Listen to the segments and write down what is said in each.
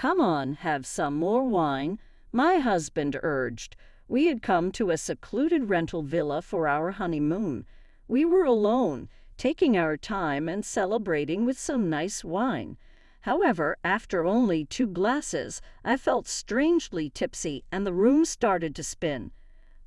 "Come on, have some more wine," my husband urged. We had come to a secluded rental villa for our honeymoon. We were alone, taking our time and celebrating with some nice wine. However, after only 2 glasses, I felt strangely tipsy and the room started to spin.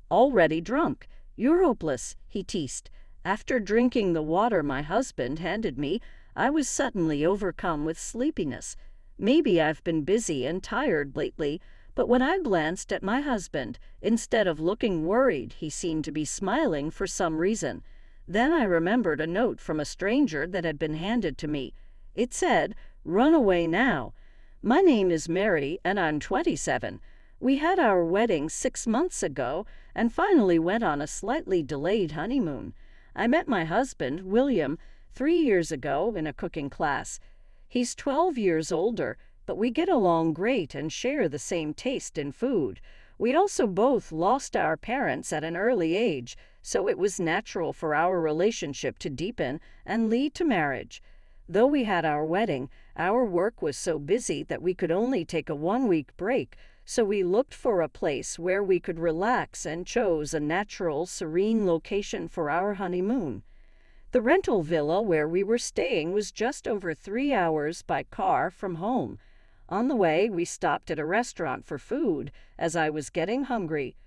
"Already drunk. You're hopeless," he teased. After drinking the water my husband handed me, I was suddenly overcome with sleepiness. Maybe I've been busy and tired lately, but when I glanced at my husband, instead of looking worried, he seemed to be smiling for some reason. Then I remembered a note from a stranger that had been handed to me. It said, "Run away now. My name is Mary and I'm 27. We had our wedding 6 months ago and finally went on a slightly delayed honeymoon. I met my husband, William, 3 years ago in a cooking class. He's 12 years older, but we get along great and share the same taste in food. We'd also both lost our parents at an early age, so it was natural for our relationship to deepen and lead to marriage. Though we had our wedding, our work was so busy that we could only take a 1-week break, so we looked for a place where we could relax and chose a natural, serene location for our honeymoon. The rental villa where we were staying was just over 3 hours by car from home. On the way, we stopped at a restaurant for food, as I was getting hungry.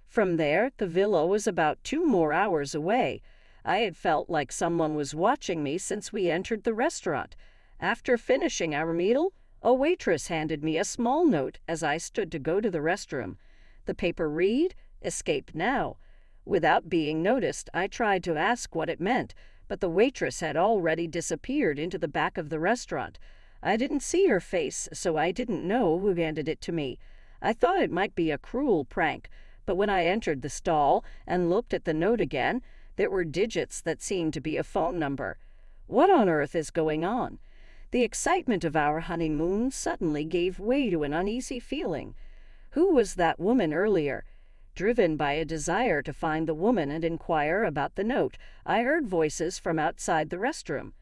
From there, the villa was about 2 more hours away. I had felt like someone was watching me since we entered the restaurant. After finishing our meal, a waitress handed me a small note as I stood to go to the restroom. The paper read, "Escape now." Without being noticed, I tried to ask what it meant, but the waitress had already disappeared into the back of the restaurant. I didn't see her face, so I didn't know who handed it to me. I thought it might be a cruel prank, but when I entered the stall and looked at the note again, there were digits that seemed to be a phone number. What on earth is going on? The excitement of our honeymoon suddenly gave way to an uneasy feeling. Who was that woman earlier? Driven by a desire to find the woman and inquire about the note, I heard voices from outside the restroom.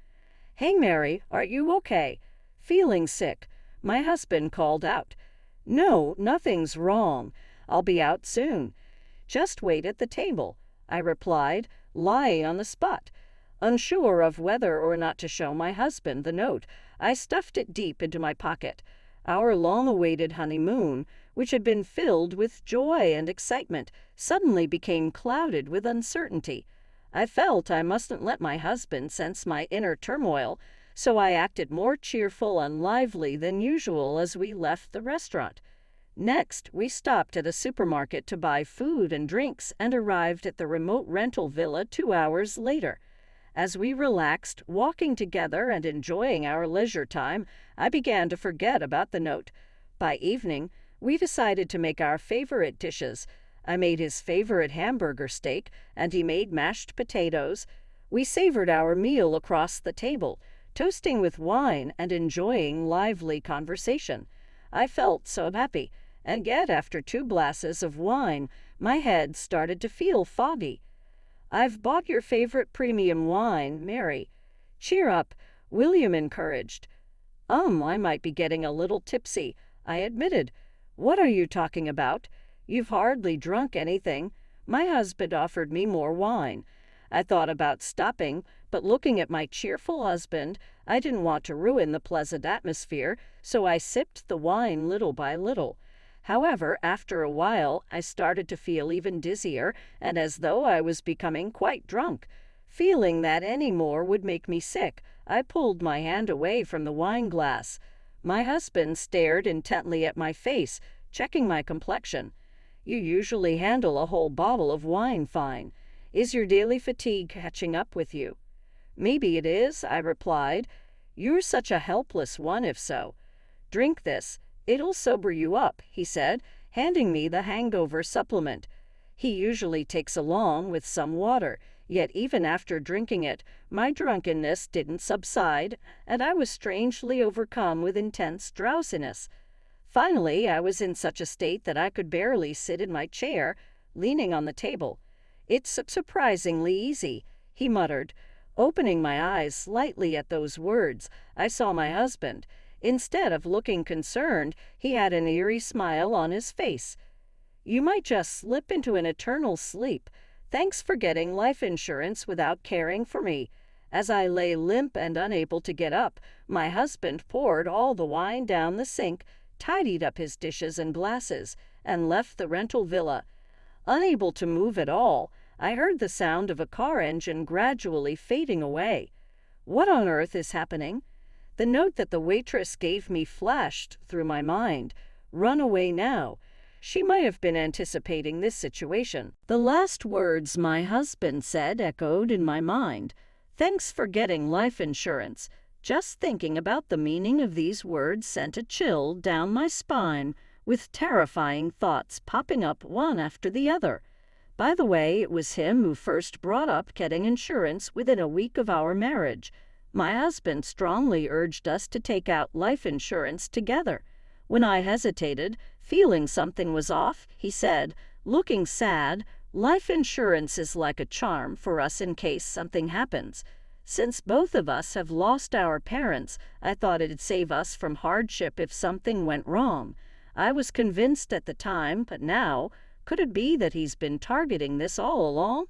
"Hey, Mary, are you okay?" "Feeling sick," my husband called out. "No, nothing's wrong. I'll be out soon." "Just wait at the table," I replied, lying on the spot. Unsure of whether or not to show my husband the note, I stuffed it deep into my pocket. Our long-awaited honeymoon, which had been filled with joy and excitement, suddenly became clouded with uncertainty. I felt I mustn't let my husband sense my inner turmoil, so I acted more cheerful and lively than usual as we left the restaurant. Next, we stopped at a supermarket to buy food and drinks and arrived at the remote rental villa 2 hours later. As we relaxed, walking together and enjoying our leisure time, I began to forget about the note. By evening, we decided to make our favorite dishes. I made his favorite hamburger steak, and he made mashed potatoes. We savored our meal across the table, toasting with wine and enjoying lively conversation. I felt so happy, and yet after 2 glasses of wine, my head started to feel foggy. "I've bought your favorite premium wine, Mary." "Cheer up," William encouraged. I might be getting a little tipsy," I admitted. "What are you talking about? You've hardly drunk anything." My husband offered me more wine. I thought about stopping, but looking at my cheerful husband, I didn't want to ruin the pleasant atmosphere, so I sipped the wine little by little. However, after a while, I started to feel even dizzier and as though I was becoming quite drunk. Feeling that any more would make me sick, I pulled my hand away from the wine glass. My husband stared intently at my face, checking my complexion. "You usually handle a whole bottle of wine fine. Is your daily fatigue catching up with you?" "Maybe it is," I replied. "You're such a helpless one if so. Drink this. It'll sober you up," he said, handing me the hangover supplement. He usually takes along with some water, yet even after drinking it, my drunkenness didn't subside, and I was strangely overcome with intense drowsiness. Finally, I was in such a state that I could barely sit in my chair, leaning on the table. "It's surprisingly easy," he muttered. Opening my eyes slightly at those words, I saw my husband. Instead of looking concerned, he had an eerie smile on his face. "You might just slip into an eternal sleep. Thanks for getting life insurance without caring for me." As I lay limp and unable to get up, my husband poured all the wine down the sink, tidied up his dishes and glasses, and left the rental villa. Unable to move at all, I heard the sound of a car engine gradually fading away. What on earth is happening? The note that the waitress gave me flashed through my mind. Run away now. She might have been anticipating this situation. The last words my husband said echoed in my mind. Thanks for getting life insurance. Just thinking about the meaning of these words sent a chill down my spine, with terrifying thoughts popping up one after the other. By the way, it was him who first brought up getting insurance within a week of our marriage. My husband strongly urged us to take out life insurance together. When I hesitated, feeling something was off, he said, looking sad, "Life insurance is like a charm for us in case something happens. Since both of us have lost our parents, I thought it'd save us from hardship if something went wrong." I was convinced at the time, but now, could it be that he's been targeting this all along?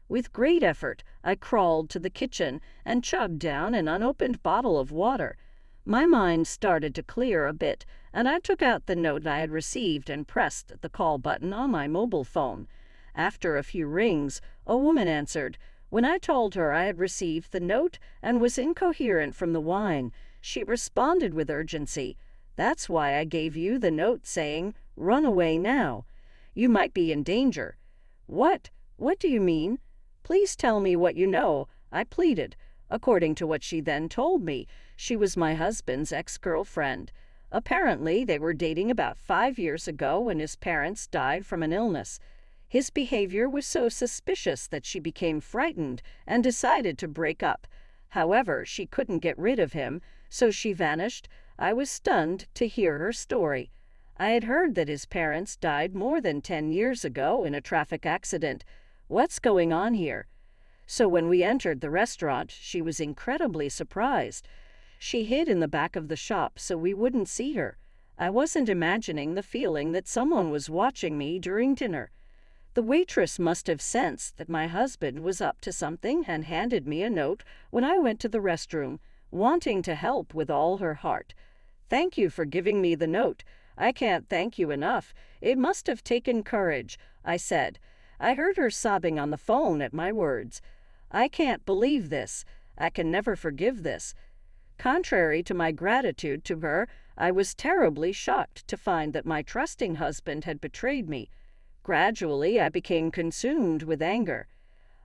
With great effort, I crawled to the kitchen and chugged down an unopened bottle of water. My mind started to clear a bit, and I took out the note I had received and pressed the call button on my mobile phone. After a few rings, a woman answered. When I told her I had received the note and was incoherent from the wine, she responded with urgency. "That's why I gave you the note saying, 'Run away now. You might be in danger.'" "What? What do you mean? Please tell me what you know," I pleaded. According to what she then told me, she was my husband's ex-girlfriend. Apparently, they were dating about 5 years ago when his parents died from an illness. His behavior was so suspicious that she became frightened and decided to break up. However, she couldn't get rid of him, so she vanished. I was stunned to hear her story. I had heard that his parents died more than 10 years ago in a traffic accident. What's going on here? So when we entered the restaurant, she was incredibly surprised. She hid in the back of the shop so we wouldn't see her. I wasn't imagining the feeling that someone was watching me during dinner. The waitress must have sensed that my husband was up to something and handed me a note when I went to the restroom, wanting to help with all her heart. "Thank you for giving me the note. I can't thank you enough. It must have taken courage," I said. I heard her sobbing on the phone at my words. "I can't believe this. I can never forgive this." Contrary to my gratitude to her, I was terribly shocked to find that my trusting husband had betrayed me. Gradually, I became consumed with anger.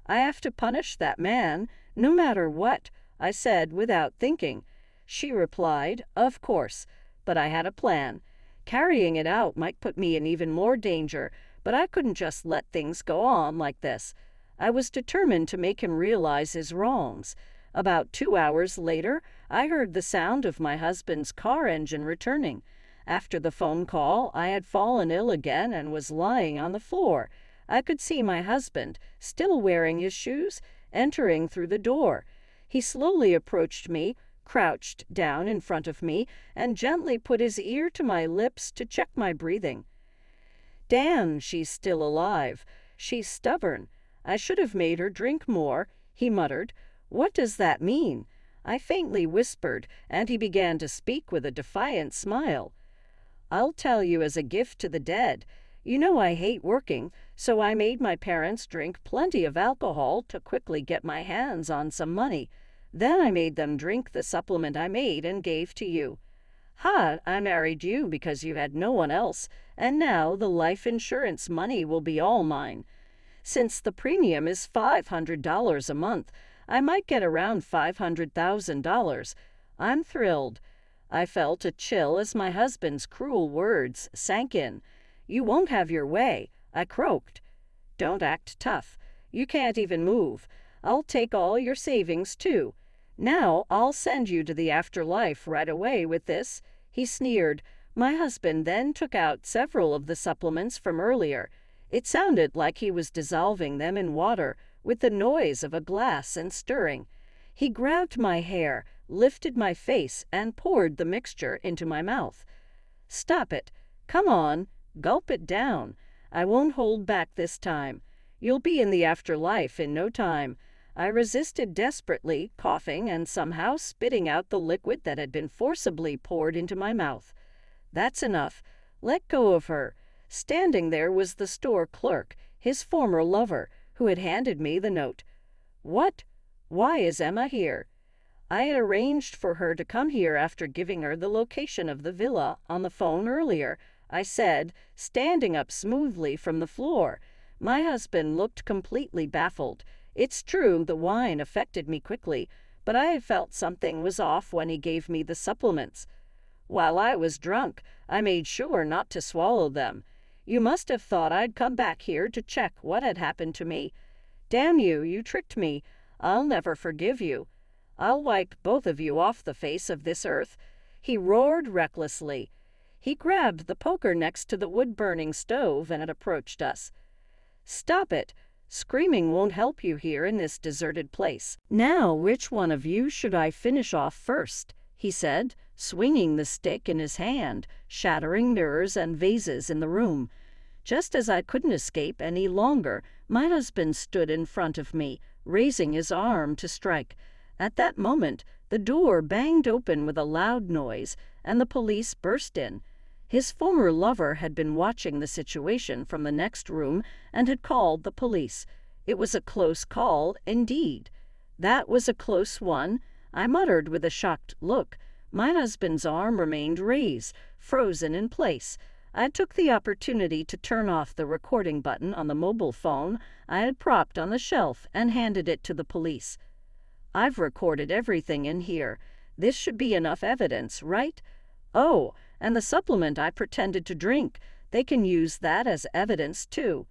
"I have to punish that man, no matter what," I said without thinking. She replied, "Of course," but I had a plan. Carrying it out might put me in even more danger, but I couldn't just let things go on like this. I was determined to make him realize his wrongs. About 2 hours later, I heard the sound of my husband's car engine returning. After the phone call, I had fallen ill again and was lying on the floor. I could see my husband, still wearing his shoes, entering through the door. He slowly approached me, crouched down in front of me, and gently put his ear to my lips to check my breathing. "Damn, she's still alive. She's stubborn. I should have made her drink more," he muttered. "What does that mean?" I faintly whispered, and he began to speak with a defiant smile. "I'll tell you as a gift to the dead. You know I hate working, so I made my parents drink plenty of alcohol to quickly get my hands on some money. Then I made them drink the supplement I made and gave to you. Ha, I married you because you had no one else, and now the life insurance money will be all mine. Since the premium is $500 a month, I might get around $500,000. I'm thrilled." I felt a chill as my husband's cruel words sank in. "You won't have your way," I croaked. "Don't act tough. You can't even move. I'll take all your savings, too. Now I'll send you to the afterlife right away with this," he sneered. My husband then took out several of the supplements from earlier. It sounded like he was dissolving them in water, with the noise of a glass and stirring. He grabbed my hair, lifted my face, and poured the mixture into my mouth. "Stop it. Come on. Gulp it down. I won't hold back this time. You'll be in the afterlife in no time." I resisted desperately, coughing and somehow spitting out the liquid that had been forcibly poured into my mouth. "That's enough. Let go of her." Standing there was the store clerk, his former lover, who had handed me the note. "What? Why is Emma here?" I had arranged for her to come here after giving her the location of the villa on the phone earlier, I said, standing up smoothly from the floor. My husband looked completely baffled. It's true the wine affected me quickly, but I had felt something was off when he gave me the supplements. While I was drunk, I made sure not to swallow them. You must have thought I'd come back here to check what had happened to me. Damn you, you tricked me. I'll never forgive you. I'll wipe both of you off the face of this earth." He roared recklessly. He grabbed the poker next to the wood-burning stove and approached us. "Stop it. Screaming won't help you here in this deserted place. Now, which one of you should I finish off first?" he said, swinging the stick in his hand, shattering mirrors and vases in the room. Just as I couldn't escape any longer, my husband stood in front of me, raising his arm to strike. At that moment, the door banged open with a loud noise, and the police burst in. His former lover had been watching the situation from the next room and had called the police. It was a close call, indeed. "That was a close one," I muttered with a shocked look. My husband's arm remained raised, frozen in place. I took the opportunity to turn off the recording button on the mobile phone I had propped on the shelf and handed it to the police. "I've recorded everything in here. This should be enough evidence, right? Oh, and the supplement I pretended to drink. They can use that as evidence, too."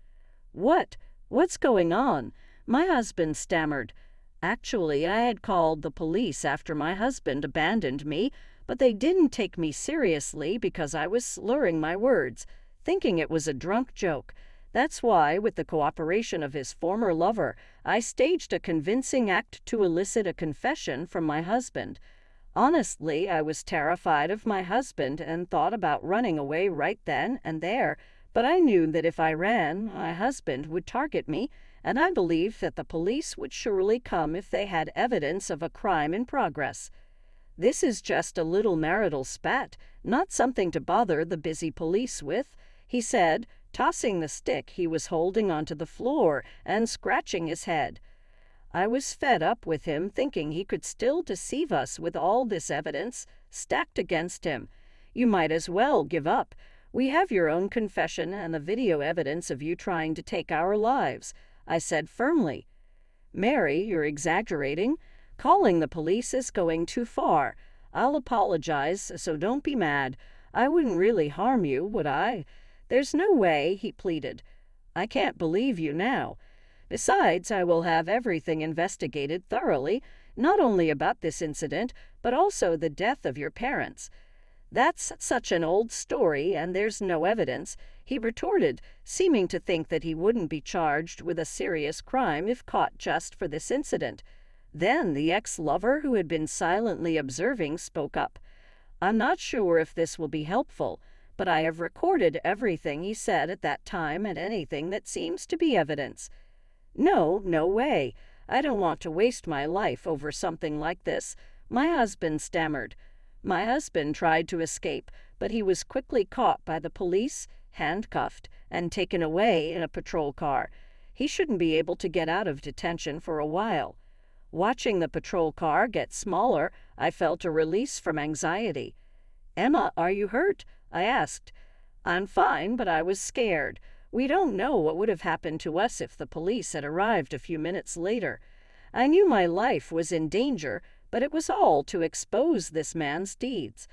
What's going on?" My husband stammered. "Actually, I had called the police after my husband abandoned me, but they didn't take me seriously because I was slurring my words, thinking it was a drunk joke. That's why, with the cooperation of his former lover, I staged a convincing act to elicit a confession from my husband. Honestly, I was terrified of my husband and thought about running away right then and there, but I knew that if I ran, my husband would target me, and I believed that the police would surely come if they had evidence of a crime in progress. This is just a little marital spat, not something to bother the busy police with," he said, tossing the stick he was holding onto the floor and scratching his head. I was fed up with him, thinking he could still deceive us with all this evidence stacked against him. "You might as well give up. We have your own confession and the video evidence of you trying to take our lives," I said firmly. "Mary, you're exaggerating. Calling the police is going too far. I'll apologize, so don't be mad. I wouldn't really harm you, would I?" "There's no way," he pleaded. "I can't believe you now. Besides, I will have everything investigated thoroughly, not only about this incident, but also the death of your parents." "That's such an old story, and there's no evidence," he retorted, seeming to think that he wouldn't be charged with a serious crime if caught just for this incident. Then the ex-lover, who had been silently observing, spoke up. "I'm not sure if this will be helpful, but I have recorded everything he said at that time and anything that seems to be evidence." No way. I don't want to waste my life over something like this," my husband stammered. My husband tried to escape, but he was quickly caught by the police, handcuffed, and taken away in a patrol car. He shouldn't be able to get out of detention for a while. Watching the patrol car get smaller, I felt a release from anxiety. "Emma, are you hurt?" I asked. "I'm fine, but I was scared. We don't know what would have happened to us if the police had arrived a few minutes later. I knew my life was in danger, but it was all to expose this man's deeds.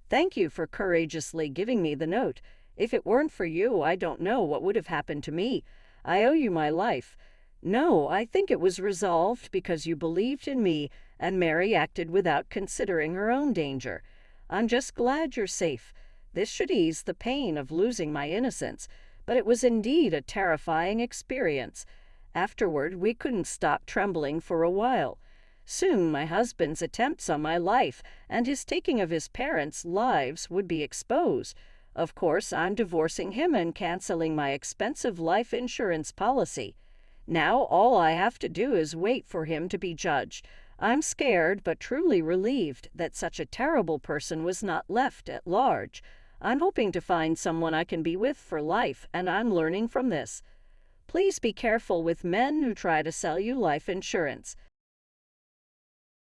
Thank you for courageously giving me the note. If it weren't for you, I don't know what would have happened to me. I owe you my life." "No, I think it was resolved because you believed in me and Mary acted without considering her own danger. I'm just glad you're safe. This should ease the pain of losing my innocence, but it was indeed a terrifying experience. Afterward, we couldn't stop trembling for a while." Soon my husband's attempts on my life and his taking of his parents' lives would be exposed. Of course, I'm divorcing him and canceling my expensive life insurance policy. Now all I have to do is wait for him to be judged. I'm scared but truly relieved that such a terrible person was not left at large. I'm hoping to find someone I can be with for life, and I'm learning from this. Please be careful with men who try to sell you life insurance.